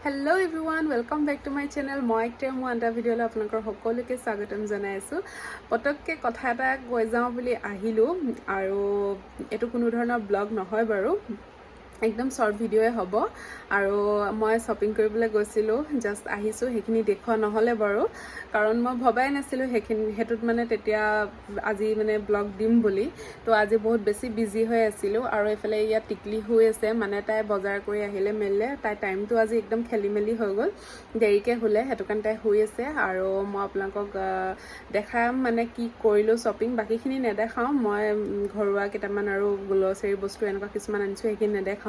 Hello everyone, welcome back to my channel. মই একটা মোৰ আনটা ভিডিঅ'লৈ আপোনালোকৰ সকলোকে স্বাগতম জনাই আছো। পটককে কথা এটা কৈ যাওঁ বুলি আহিলো আৰু এটো কোনো ধৰণৰ ব্লগ নহয় বাৰু। একদম শৰ্ট ভিডিঅ'য়ে হ'ব আৰু মই শ্বপিং কৰিবলৈ গৈছিলোঁ জাস্ট আহিছোঁ সেইখিনি দেখুৱা নহ'লে বাৰু কাৰণ মই ভবাই নাছিলোঁ হেতুত মানে তেতিয়া আজি মানে ব্লগ দিম বুলি তো আজি বহুত বেছি বিজি হৈ আছিলোঁ আৰু এফালে ইয়াত টিকলি হৈ আছে মানে তাই বজাৰ কৰি আহিলে মেলিলে তাই টাইমটো আজি একদম খেলি মেলি হৈ গ'ল দেৰিকৈ শুলে হেতু কাৰণে তাই শুই আছে আৰু মই আপোনালোকক দেখাম মানে কি কৰিলোঁ শ্বপিং বাকিখিনি নেদেখাওঁ মই ঘৰুৱা কেইটামান আৰু গ্ল'চাৰী বস্তু এনেকুৱা কিছুমান আনিছোঁ সেইখিনি নেদেখাওঁ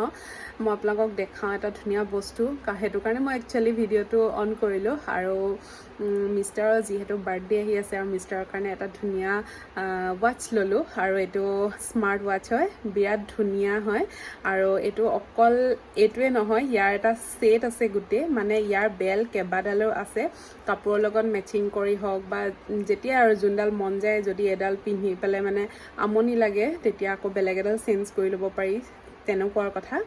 মই আপোনালোকক দেখাওঁ এটা ধুনীয়া বস্তু হেতু কাৰণে মই একচুয়ালি ভিডিঅ'টো অন কৰিলোঁ আৰু মিষ্টাৰৰ যিহেতু বাৰ্থডে আহি আছে আৰু মিষ্টাৰৰ কাৰণে এটা ধুনীয়া ৱাটচ ল'লোঁ আৰু এইটো স্মাৰ্ট ৱাটচ হয় বিৰাট ধুনীয়া হয় আৰু এইটো অকল এইটোৱে নহয় ইয়াৰ এটা সেট আছে গোটেই মানে ইয়াৰ বেল কেইবাডালো আছে কাপোৰৰ লগত মেচিং কৰি হওক বা যেতিয়া আৰু যোনডাল মন যায় যদি এডাল পিন্ধি পেলাই মানে আমনি লাগে তেতিয়া আকৌ বেলেগ এডাল চেঞ্জ কৰি ল'ব পাৰি তেনেকুৱাৰ কথা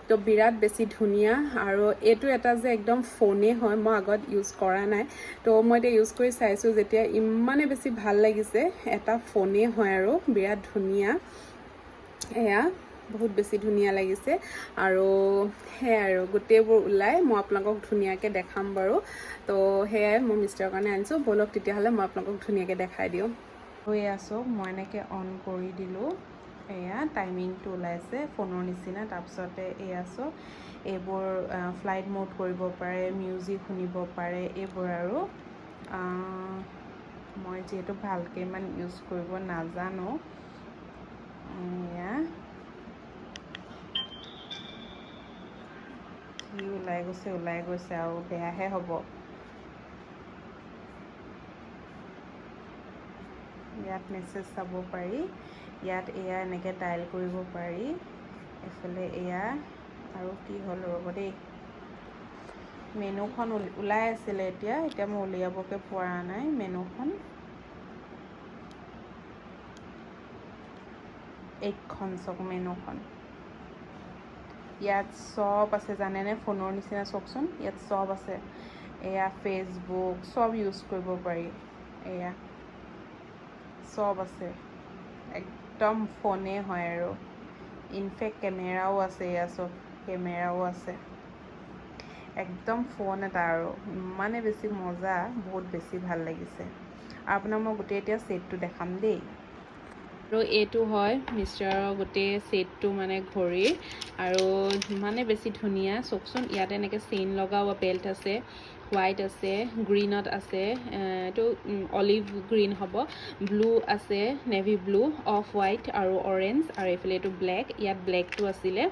তো বিৰাট বেছি ধুনীয়া আৰু এইটো এটা যে একদম ফোনে হয় মই আগত ইউজ কৰা নাই তো মই এটা ইউজ কৰি চাইছোঁ যেতিয়া ইমানে বেছি ভাল লাগিছে এটা ফোনে হয় আৰু বিৰাট ধুনীয়া এয়া বহুত বেছি ধুনীয়া লাগিছে আৰু সেয়াই আৰু গোটেইবোৰ ওলাই মই আপোনালোকক ধুনীয়াকৈ দেখাম বাৰু তো সেয়াই মই মিষ্টাৰৰ কাৰণে আনিছোঁ ব'লক তেতিয়াহ'লে মই আপোনালোকক ধুনীয়াকৈ দেখাই দিওঁ হৈ আছোঁ মই এনেকৈ অন কৰি দিলোঁ এয়া টাইমিংটো ওলাইছে ফোনৰ নিচিনা তাৰপিছতে এয়া চব এইবোৰ ফ্লাইট মোড কৰিব পাৰে মিউজিক শুনিব পাৰে এইবোৰ আৰু মই যিহেতু ভালকৈ ইমান ইউজ কৰিব নাজানো এয়া কি ওলাই গৈছে আৰু বেয়াহে হ'ব ইয়াত মেছেজ চাব পাৰি ইয়াত এয়া এনেকৈ ডাইল কৰিব পাৰি এফালে এয়া আৰু কি হ'ল ৰ'ব দেই মেনুখন ওলাই আছিলে এতিয়া মই উলিয়াবকৈ পৰা নাই মেনুখন এইখন চাওক মেনুখন ইয়াত সব আছে জানেনে ফোনৰ নিচিনা চাওকচোন ইয়াত সব আছে এয়া ফেচবুক সব ইউজ কৰিব পাৰি এয়া সব আছে একদম ফোনে হয় আৰু ইনফেক্ট কেমেৰাও আছে এয়া চব কেমেৰাও আছে একদম ফোন এটা আৰু ইমানে বেছি মজা বহুত বেছি ভাল লাগিছে আৰু আপোনাক মই গোটেই এতিয়া সেটটো দেখাম দেই আৰু এইটো হয় মিষ্টাৰৰ গোটেই সেটটো মানে ঘড়ীৰ আৰু ইমানে বেছি ধুনীয়া চাওকচোন ইয়াতে এনেকৈ চেইন লগাও বেল্ট আছে হোৱাইট আছে গ্ৰীণত আছে এইটো অলিভ গ্ৰীণ হ'ব ব্লু আছে নেভি ব্লু অফ হোৱাইট আৰু অৰেঞ্জ আৰু এইফালে এইটো ব্লেক ইয়াত ব্লেকটো আছিলে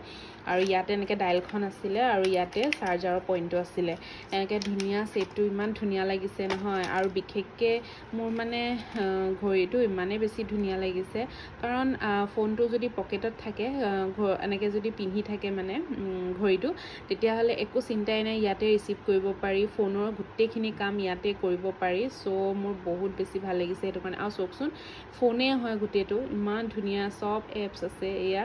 আৰু ইয়াতে এনেকৈ ডাইলখন আছিলে আৰু ইয়াতে চাৰ্জাৰৰ পইণ্টটো আছিলে এনেকৈ ধুনীয়া সেটটো ইমান ধুনীয়া লাগিছে নহয় আৰু বিশেষকৈ মোৰ মানে ঘড়ীটো ইমানেই বেছি ধুনীয়া লাগিছে কাৰণ ফোনটো যদি পকেটত থাকে এনেকৈ যদি পিন্ধি থাকে মানে ঘড়ীটো তেতিয়াহ'লে একো চিন্তাই নাই ইয়াতে ৰিচিভ কৰিব পাৰি ফোনৰ গোটেইখিনি কাম ইয়াতে কৰিব পাৰি চ' মোৰ বহুত বেছি ভাল লাগিছে সেইটো কাৰণে আৰু চাওকচোন ফোনে হয় গোটেইটো ইমান ধুনীয়া চব এপছ আছে এয়া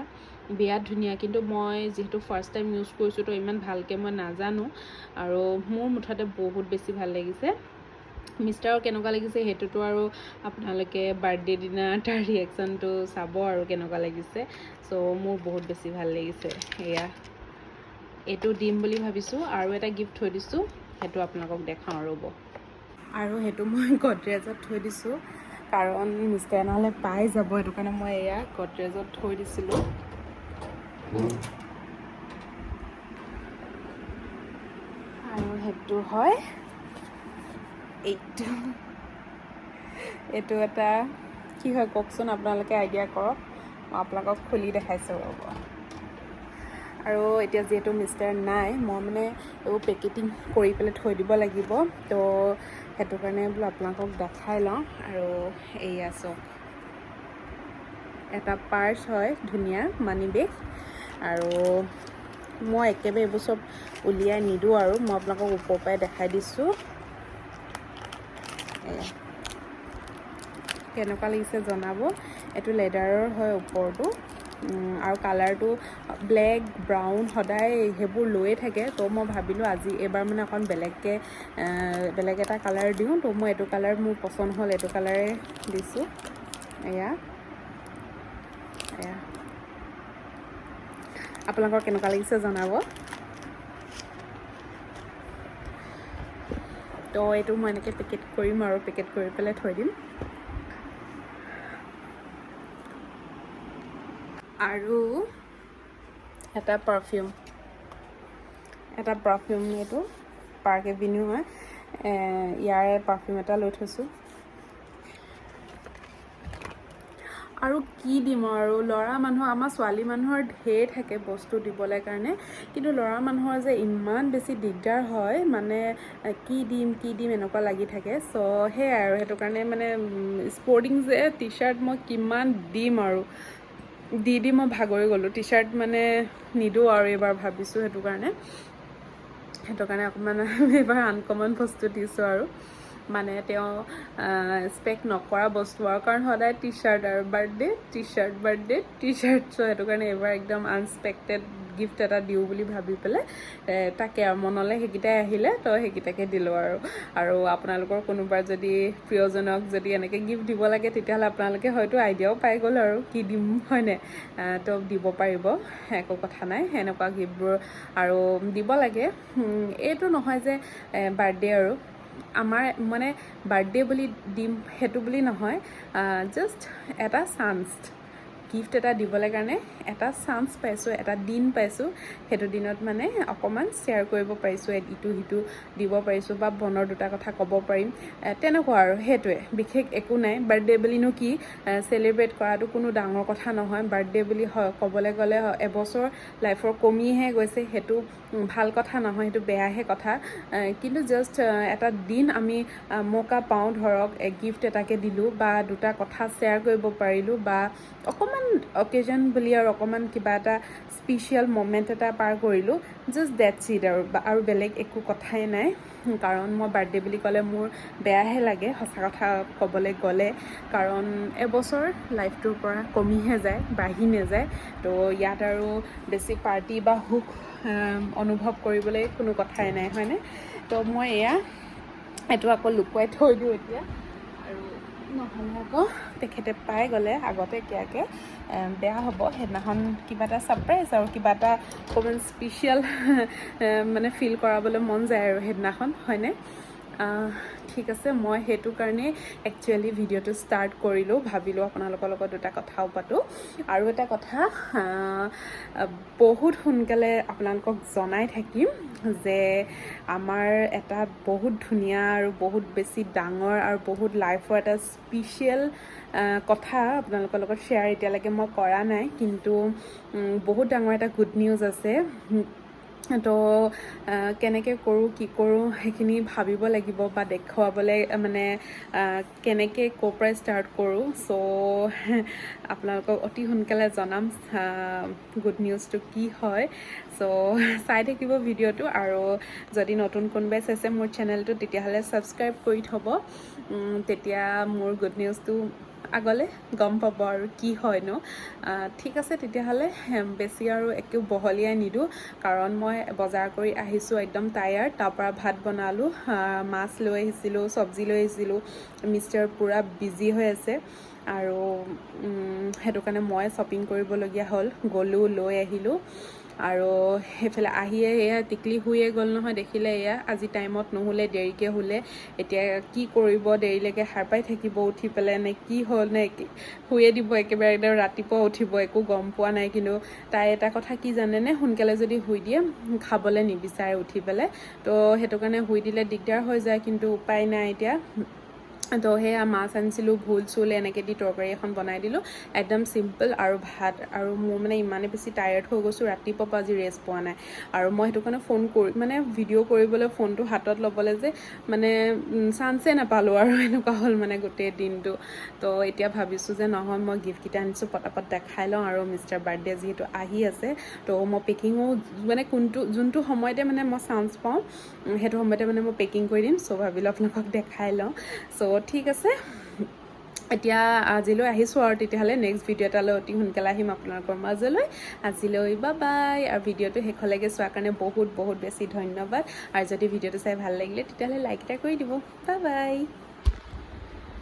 বিৰাট ধুনীয়া কিন্তু মই যিহেতু ফাৰ্ষ্ট টাইম ইউজ কৰিছোঁ তো ইমান ভালকৈ মই নাজানো আৰু মোৰ মুঠতে বহুত বেছি ভাল লাগিছে মিষ্টাৰৰ কেনেকুৱা লাগিছে সেইটোতো আৰু আপোনালোকে বাৰ্থডে দিনা তাৰ ৰিয়েকশ্যনটো চাব আৰু কেনেকুৱা লাগিছে চ' মোৰ বহুত বেছি ভাল লাগিছে এয়া এইটো দিম বুলি ভাবিছোঁ আৰু এটা গিফ্ট থৈ দিছোঁ সেইটো আপোনালোকক দেখাওঁ ৰ'ব আৰু সেইটো মই গডৰেজত থৈ দিছোঁ কাৰণ মিষ্টাৰে নহ'লে পাই যাব সেইটো কাৰণে মই এয়া গডৰেজত থৈ দিছিলোঁ আৰু সেইটো হয় এইটো এটা কি হয় কওকচোন আপোনালোকে আইডিয়া কৰক মই আপোনালোকক খুলি দেখাইছোঁ ৰ'ব আৰু এতিয়া যিহেতু মিষ্টাৰ নাই মই মানে এইবোৰ পেকেটিং কৰি পেলাই থৈ দিব লাগিব তো সেইটো কাৰণে বোলো আপোনালোকক দেখাই লওঁ আৰু এয়া চাওক এটা পাৰ্চ হয় ধুনীয়া মানি বেগ আৰু মই একেবাৰে এইবোৰ চব উলিয়াই নিদিওঁ আৰু মই আপোনালোকক ওপৰৰ পৰাই দেখাই দিছোঁ এয়া কেনেকুৱা লাগিছে জনাব এইটো লেডাৰৰ হয় ওপৰটো আৰু কালাৰটো ব্লেক ব্ৰাউন সদায় সেইবোৰ লৈয়ে থাকে তো মই ভাবিলোঁ আজি এইবাৰ মানে অকণ বেলেগ এটা কালাৰ দিওঁ তো মই এইটো কালাৰ মোৰ পচন্দ হ'ল এইটো কালাৰে দিছোঁ এয়া আপোনালোকৰ কেনেকুৱা লাগিছে জনাব তো এইটো মই এনেকৈ পেকেট কৰিম আৰু পেকেট কৰি পেলাই থৈ দিম আৰু এটা পাৰফিউম এইটো পাৰ্ক এভিনিউ হয় ইয়াৰে পাৰফিউম এটা লৈ থৈছোঁ আৰু কি দিম আৰু ল'ৰা মানুহ আমাৰ ছোৱালী মানুহৰ ঢেৰ থাকে বস্তু দিবলৈ কাৰণে কিন্তু ল'ৰা মানুহৰ যে ইমান বেছি দিগদাৰ হয় মানে কি দিম এনেকুৱা লাগি থাকে চ' সেয়াই আৰু সেইটো কাৰণে মানে স্পৰ্টিং যে টি শ্বাৰ্ট মই কিমান দিম আৰু দি মই ভাগৰি গ'লোঁ টি শ্বাৰ্ট মানে নিদিওঁ আৰু এইবাৰ ভাবিছোঁ সেইটো কাৰণে অকণমান এইবাৰ আনকমন বস্তু দিছোঁ আৰু মানে তেওঁ এক্সপেক্ট নকৰা বস্তু আৰু কাৰণ সদায় টি শ্বাৰ্ট আৰু বাৰ্থডে টি শ্বাৰ্ট চ' সেইটো কাৰণে এইবাৰ একদম আনএক্সপেক্টেড গিফ্ট এটা দিওঁ বুলি ভাবি পেলাই তাকে আৰু মনলৈ সেইকেইটাই আহিলে তো সেইকেইটাকে দিলোঁ আৰু আপোনালোকৰ কোনোবাৰ যদি প্ৰিয়জনক যদি এনেকৈ গিফ্ট দিব লাগে তেতিয়াহ'লে আপোনালোকে হয়তো আইডিয়াও পাই গ'ল আৰু কি দিম হয়নে তো দিব পাৰিব একো কথা নাই সেনেকুৱা গিফ্টবোৰ আৰু দিব লাগে এইটো নহয় যে বাৰ্থডে আৰু আমাৰ মানে বাৰ্থডে বুলি দিম সেইটো বুলি নহয় জাষ্ট এটা চান্স গিফ্ট এটা দিবলৈ কাৰণে এটা চান্স পাইছোঁ এটা দিন পাইছোঁ সেইটো দিনত মানে অকণমান শ্বেয়াৰ কৰিব পাৰিছোঁ ইটো সিটো দিব পাৰিছোঁ বা মনৰ দুটা কথা ক'ব পাৰিম তেনেকুৱা আৰু সেইটোৱে বিশেষ একো নাই বাৰ্থডে বুলিনো কি চেলিব্ৰেট কৰাটো কোনো ডাঙৰ কথা নহয় বাৰ্থডে বুলি ক'বলৈ গ'লে এবছৰ লাইফৰ কমিহে গৈছে সেইটো ভাল কথা নহয় সেইটো বেয়াহে কথা কিন্তু জাষ্ট এটা দিন আমি মৌকা পাওঁ ধৰক গিফ্ট এটাকে দিলোঁ বা দুটা কথা শ্বেয়াৰ কৰিব পাৰিলোঁ বা অকণমান অকেজন বুলি আৰু অকণমান কিবা এটা স্পেচিয়েল মমেণ্ট এটা পাৰ কৰিলোঁ জাষ্ট ডেটছ ইট আৰু বেলেগ একো কথাই নাই কাৰণ মই বাৰ্থডে বুলি ক'লে মোৰ বেয়াহে লাগে সঁচা কথা ক'বলৈ গ'লে কাৰণ এবছৰ লাইফটোৰ পৰা কমিহে যায় বাঢ়ি নাযায় তো ইয়াত আৰু বেছি পাৰ্টি বা সুখ অনুভৱ কৰিবলৈ কোনো কথাই নাই হয়নে তো মই এইটো আকৌ লুকুৱাই থৈ দিওঁ এতিয়া আৰু নহ'লে আকৌ তেখেতে পাই গ'লে আগতে কিয়াকৈ বেয়া হ'ব সেইদিনাখন কিবা এটা ছাৰপ্ৰাইজ আৰু কিবা এটা অকণমান স্পেচিয়েল মানে ফিল কৰাবলৈ মন যায় আৰু সেইদিনাখন হয়নে ঠিক আছে মই সেইটো কাৰণে একচুৱেলি ভিডিঅ'টো ষ্টাৰ্ট কৰিলোঁ ভাবিলোঁ আপোনালোকৰ লগত দুটা কথাও পাতোঁ আৰু এটা কথা বহুত সোনকালে আপোনালোকক জনাই থাকিম যে আমাৰ এটা বহুত ধুনীয়া আৰু বহুত বেছি ডাঙৰ আৰু বহুত লাইফৰ এটা স্পেচিয়েল কথা আপোনালোকৰ লগত শ্বেয়াৰ এতিয়ালৈকে মই কৰা নাই কিন্তু বহুত ডাঙৰ এটা গুড নিউজ আছে তো কেনেকৈ কৰোঁ কি কৰোঁ সেইখিনি ভাবিব লাগিব বা দেখুৱাবলৈ মানে কেনেকৈ ক'ৰ পৰাই ষ্টাৰ্ট কৰোঁ চ' আপোনালোকক অতি সোনকালে জনাম গুড নিউজটো কি হয় চ' চাই থাকিব ভিডিঅ'টো আৰু যদি নতুন কোনোবাই চাইছে মোৰ চেনেলটো তেতিয়াহ'লে ছাবস্ক্ৰাইব কৰি থ'ব তেতিয়া মোৰ গুড নিউজটো আগলৈ গম পাব আৰু কি হয়নো ঠিক আছে তেতিয়াহ'লে বেছি আৰু একো বহলিয়াই নিদিওঁ কাৰণ মই বজাৰ কৰি আহিছোঁ একদম টায়াৰ্ড তাৰপৰা ভাত বনালোঁ মাছ লৈ আহিছিলোঁ চব্জি লৈ আহিছিলোঁ মিষ্টাৰ পূৰা বিজি হৈ আছে আৰু সেইটো কাৰণে মই শ্বপিং কৰিবলগীয়া হ'ল গ'লোঁ লৈ আহিলোঁ আৰু সেইফালে আহিয়ে এয়া টিকলি শুয়ে গ'ল নহয় দেখিলে এয়া আজি টাইমত নুশুলে দেৰিকৈ শুলে এতিয়া কি কৰিব দেৰিলৈকে সাৰ পাই থাকিব উঠি পেলাই নে কি হ'ল নে শুয়ে দিব একেবাৰে একদম ৰাতিপুৱা উঠিব একো গম পোৱা নাই কিন্তু তাই এটা কথা কি জানেনে সোনকালে যদি শুই দিয়ে খাবলৈ নিবিচাৰে উঠি পেলাই তো সেইটো কাৰণে শুই দিলে দিগদাৰ হৈ যায় কিন্তু উপায় নাই এতিয়া তো সেয়া মাছ আনিছিলোঁ ভোল চোল এনেকৈ দি তৰকাৰী এখন বনাই দিলোঁ একদম চিম্পল আৰু ভাত আৰু মোৰ মানে ইমানেই বেছি টায়াৰ্ড হৈ গৈছোঁ ৰাতিপুৱাৰ পৰা আজি ৰেষ্ট পোৱা নাই আৰু মই সেইটো কাৰণে ফোন কৰি মানে ভিডিঅ' কৰিবলৈ ফোনটো হাতত ল'বলৈ যে মানে চান্সে নাপালোঁ আৰু এনেকুৱা হ'ল মানে গোটেই দিনটো তো এতিয়া ভাবিছোঁ যে নহয় মই গিফ্টকেইটা আনিছোঁ পটাপট দেখাই লওঁ আৰু মিষ্টাৰ বাৰ্থডে যিহেতু আহি আছে তো মই পেকিঙো মানে যোনটো সময়তে মানে মই চান্স পাওঁ সেইটো সময়তে মানে মই পেকিং কৰি দিম চ' ভাবিলোঁ আপোনালোকক দেখাই লওঁ চ' ঠিক আছে এতিয়া আজিলৈ আহিছোঁ আৰু তেতিয়াহ'লে নেক্সট ভিডিঅ' এটালৈ অতি সোনকালে আহিম আপোনালোকৰ মাজলৈ। আজিলৈ বাই। আৰু ভিডিঅ'টো শেষলৈকে চোৱাৰ কাৰণে বহুত বহুত বেছি ধন্যবাদ। আৰু যদি ভিডিঅ'টো চাই ভাল লাগিলে তেতিয়াহ'লে লাইক এটা কৰি দিব। বাই।